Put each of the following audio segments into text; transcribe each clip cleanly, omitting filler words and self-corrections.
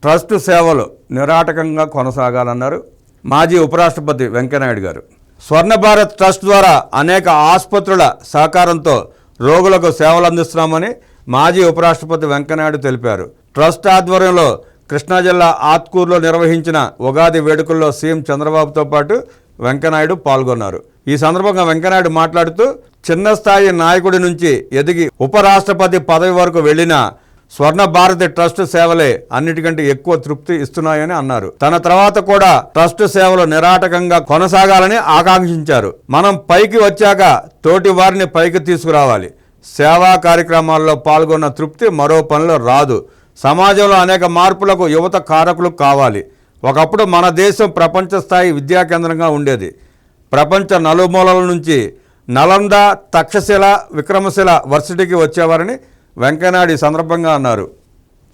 Trust సేవలు నిరాటకంగా కొనసాగాలన్నారు మాజీ ఉపరాష్ట్రపతి వెంకయ్యనాయుడు గారు. స్వర్ణ భారత్ ట్రస్ట్ ద్వారా అనేక ఆసుపత్రుల సహకారంతో రోగులకు సేవలు అందిస్తున్నామని మాజీ ఉపరాష్ట్రపతి వెంకయ్యనాయుడు తెలిపారు. ట్రస్ట్ ఆధ్వర్యంలో కృష్ణా జిల్లా ఆత్కూరులో నిర్వహించిన ఉగాది వేడుకల్లో సీఎం చంద్రబాబుతో పాటు వెంకయ్యనాయుడు పాల్గొన్నారు. ఈ సందర్భంగా వెంకయ్యనాయుడు మాట్లాడుతూ చిన్న స్థాయి నాయకుడి నుంచి ఎదిగి ఉపరాష్ట్రపతి పదవి వరకు వెళ్లిన స్వర్ణ భారతి ట్రస్ట్ సేవలే అన్నిటికంటే ఎక్కువ తృప్తి ఇస్తున్నాయని అన్నారు. తన తర్వాత కూడా ట్రస్ట్ సేవలు నిరాటకంగా కొనసాగాలని ఆకాంక్షించారు. మనం పైకి వచ్చాక తోటి వారిని పైకి తీసుకురావాలి. సేవా కార్యక్రమాల్లో పాల్గొన్న తృప్తి మరో పనిలో రాదు. సమాజంలో అనేక మార్పులకు యువత కారకులు కావాలి. ఒకప్పుడు మన దేశం ప్రపంచ స్థాయి విద్యా కేంద్రంగా ఉండేది. ప్రపంచ నలుమూలల నుంచి నలంద, తక్షశిల, విక్రమశిల వర్సిటీకి వచ్చేవారని వెంకయ్యనాయుడు ఈ సందర్భంగా అన్నారు.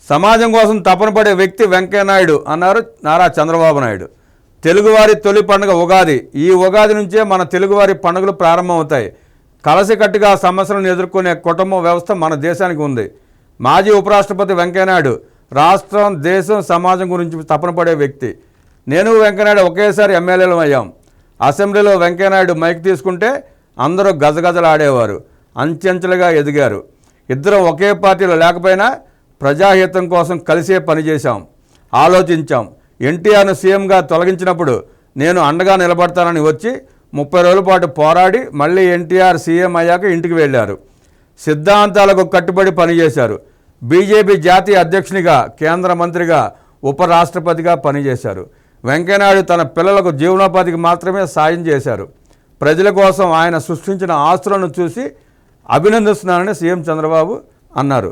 సమాజం కోసం తపన పడే వ్యక్తి వెంకయ్యనాయుడు అన్నారు నారా చంద్రబాబు నాయుడు. తెలుగువారి తొలి పండుగ ఉగాది. ఈ ఉగాది నుంచే మన తెలుగువారి పండుగలు ప్రారంభమవుతాయి. కలసికట్టుగా సమస్యలను ఎదుర్కొనే కుటుంబ వ్యవస్థ మన దేశానికి ఉంది. మాజీ ఉపరాష్ట్రపతి వెంకయ్యనాయుడు రాష్ట్రం, దేశం, సమాజం గురించి తపన పడే వ్యక్తి. నేను వెంకయ్యనాయుడు ఒకేసారి ఎమ్మెల్యేలు అయ్యాం. అసెంబ్లీలో వెంకయ్యనాయుడు మైక్ తీసుకుంటే అందరూ గజగజలాడేవారు. అంచెంచెలుగా ఎదిగారు. ఇద్దరం ఒకే పార్టీలో లేకపోయినా ప్రజాహితం కోసం కలిసే పనిచేశాం, ఆలోచించాం. ఎన్టీఆర్ను సీఎంగా తొలగించినప్పుడు నేను అండగా నిలబడతానని వచ్చి 30 రోజుల పాటు పోరాడి మళ్ళీ ఎన్టీఆర్ సీఎం అయ్యాక ఇంటికి వెళ్ళారు. సిద్ధాంతాలకు కట్టుబడి పనిచేశారు. బీజేపీ జాతీయ అధ్యక్షునిగా, కేంద్ర మంత్రిగా, ఉపరాష్ట్రపతిగా పనిచేశారు. వెంకయ్యనాయుడు తన పిల్లలకు జీవనోపాధికి మాత్రమే సాయం చేశారు. ప్రజల కోసం ఆయన సృష్టించిన ఆస్తులను చూసి అభినందిస్తున్నానని సీఎం చంద్రబాబు అన్నారు.